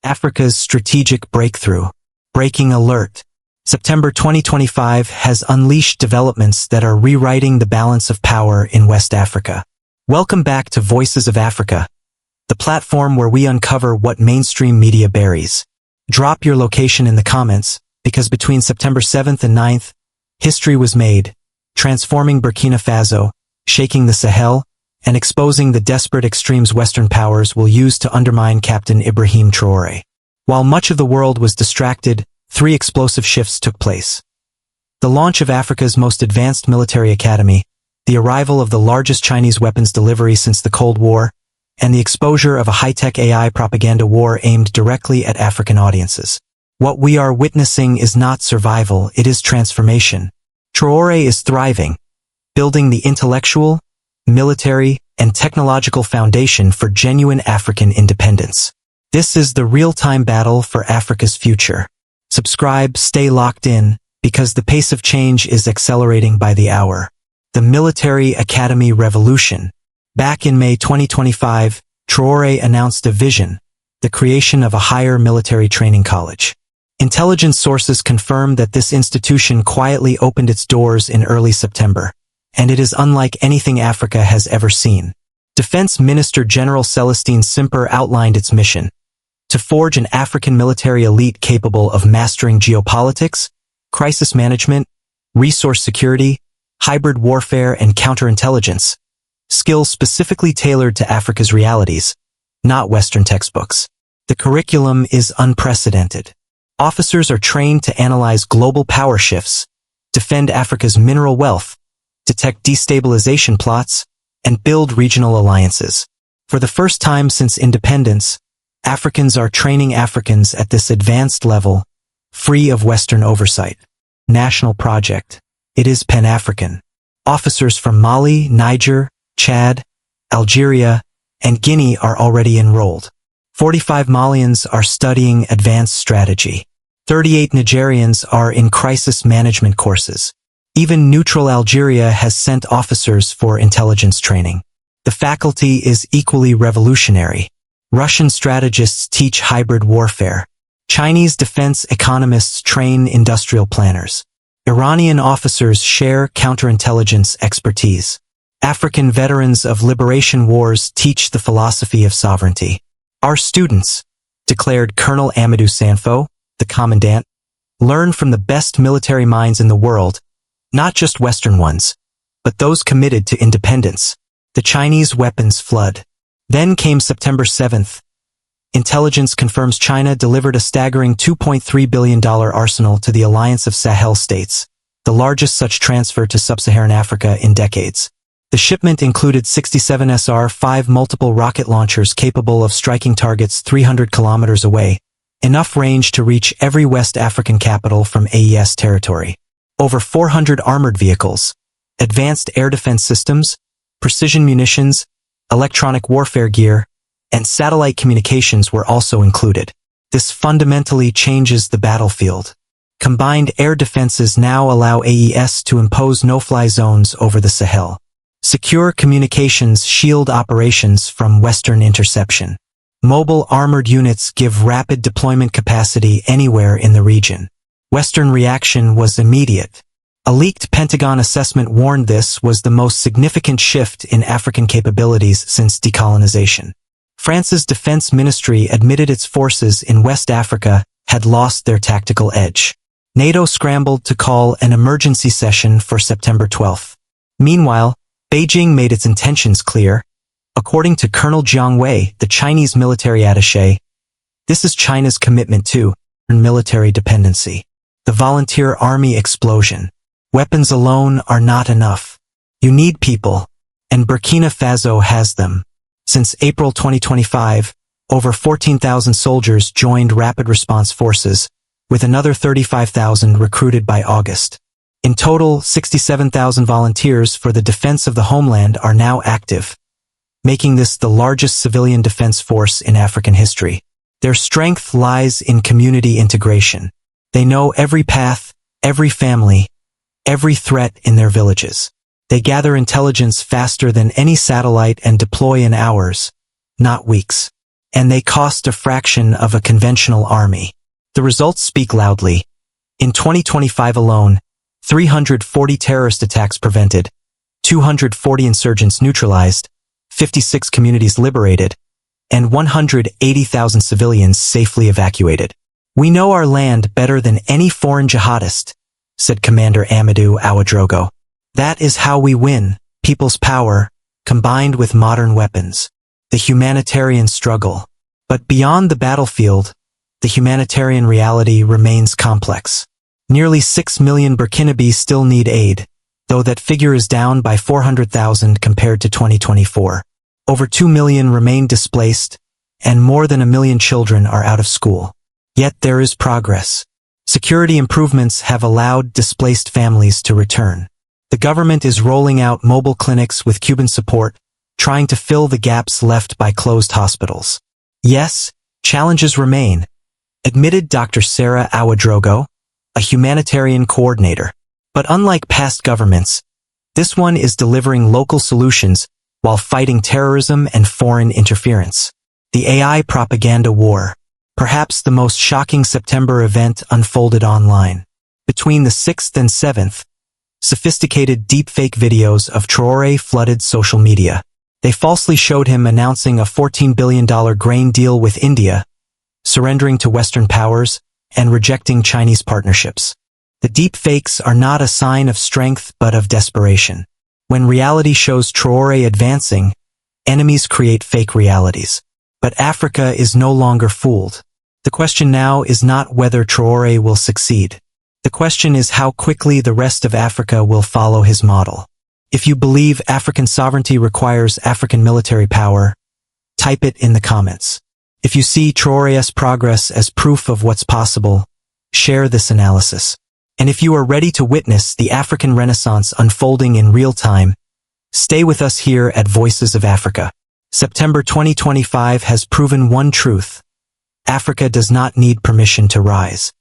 Africa's strategic breakthrough. Breaking alert. September 2025 has unleashed developments that are rewriting the balance of power in West Africa. Welcome back to Voices of Africa, the platform where we uncover what mainstream media buries. Drop your location in the comments, because between September 7th and 9th, history was made, transforming Burkina Faso, shaking the Sahel, and exposing the desperate extremes Western powers will use to undermine Captain Ibrahim Traoré. While much of the world was distracted, 3 explosive shifts took place. The launch of Africa's most advanced military academy, the arrival of the largest Chinese weapons delivery since the Cold War, and the exposure of a high-tech AI propaganda war aimed directly at African audiences. What we are witnessing is not survival, it is transformation. Traoré is thriving, building the intellectual, military, and technological foundation for genuine African independence. This is the real-time battle for Africa's future. Subscribe, stay locked in, because the pace of change is accelerating by the hour. The Military Academy Revolution. Back in May 2025, Traoré announced a vision, the creation of a higher military training college. Intelligence sources confirm that this institution quietly opened its doors in early September, and it is unlike anything Africa has ever seen. Defense Minister General Celestine Simper outlined its mission: to forge an African military elite capable of mastering geopolitics, crisis management, resource security, hybrid warfare, and counterintelligence, skills specifically tailored to Africa's realities, not Western textbooks. The curriculum is unprecedented. Officers are trained to analyze global power shifts, defend Africa's mineral wealth, detect destabilization plots, and build regional alliances. For the first time since independence, Africans are training Africans at this advanced level, free of Western oversight. National project. It is Pan-African. Officers from Mali, Niger, Chad, Algeria, and Guinea are already enrolled. 45 Malians are studying advanced strategy. 38 Nigerians are in crisis management courses. Even neutral Algeria has sent officers for intelligence training. The faculty is equally revolutionary. Russian strategists teach hybrid warfare. Chinese defense economists train industrial planners. Iranian officers share counterintelligence expertise. African veterans of liberation wars teach the philosophy of sovereignty. Our students, declared Colonel Amadou Sanfo, the commandant, learn from the best military minds in the world, not just Western ones, but those committed to independence. The Chinese weapons flood. Then came September 7th. Intelligence confirms China delivered a staggering $2.3 billion arsenal to the Alliance of Sahel States, the largest such transfer to sub-Saharan Africa in decades. The shipment included 67 SR-5 multiple rocket launchers capable of striking targets 300 kilometers away, enough range to reach every West African capital from AES territory. Over 400 armored vehicles, advanced air defense systems, precision munitions, electronic warfare gear, and satellite communications were also included. This fundamentally changes the battlefield. Combined air defenses now allow AES to impose no-fly zones over the Sahel. Secure communications shield operations from Western interception. Mobile armored units give rapid deployment capacity anywhere in the region. Western reaction was immediate. A leaked Pentagon assessment warned this was the most significant shift in African capabilities since decolonization. France's defense ministry admitted its forces in West Africa had lost their tactical edge. NATO scrambled to call an emergency session for September 12th. Meanwhile, Beijing made its intentions clear. According to Colonel Jiang Wei, the Chinese military attaché, this is China's commitment to military dependency. The volunteer army explosion. Weapons alone are not enough. You need people, and Burkina Faso has them. Since April 2025, over 14,000 soldiers joined rapid response forces, with another 35,000 recruited by August. In total, 67,000 volunteers for the defense of the homeland are now active, making this the largest civilian defense force in African history. Their strength lies in community integration. They know every path, every family, every threat in their villages. They gather intelligence faster than any satellite and deploy in hours, not weeks. and they cost a fraction of a conventional army. The results speak loudly. In 2025 alone, 340 terrorist attacks prevented, 240 insurgents neutralized, 56 communities liberated, and 180,000 civilians safely evacuated. "We know our land better than any foreign jihadist," said Commander Amadou Ouedraogo. "That is how we win, people's power, combined with modern weapons." The humanitarian struggle. But beyond the battlefield, the humanitarian reality remains complex. Nearly 6 million Burkinabés still need aid, though that figure is down by 400,000 compared to 2024. Over 2 million remain displaced, and more than 1 million children are out of school. Yet there is progress. Security improvements have allowed displaced families to return. The government is rolling out mobile clinics with Cuban support, trying to fill the gaps left by closed hospitals. Yes, challenges remain, admitted Dr. Sarah Ouedraogo, a humanitarian coordinator. But unlike past governments, this one is delivering local solutions while fighting terrorism and foreign interference. The AI propaganda war. Perhaps the most shocking September event unfolded online. Between the 6th and 7th, sophisticated deepfake videos of Traoré flooded social media. They falsely showed him announcing a $14 billion grain deal with India, surrendering to Western powers, and rejecting Chinese partnerships. The deepfakes are not a sign of strength but of desperation. When reality shows Traoré advancing, enemies create fake realities. But Africa is no longer fooled. The question now is not whether Traoré will succeed. The question is how quickly the rest of Africa will follow his model. If you believe African sovereignty requires African military power, type it in the comments. If you see Traoré's progress as proof of what's possible, share this analysis. And if you are ready to witness the African Renaissance unfolding in real time, stay with us here at Voices of Africa. September 2025 has proven one truth. Africa does not need permission to rise.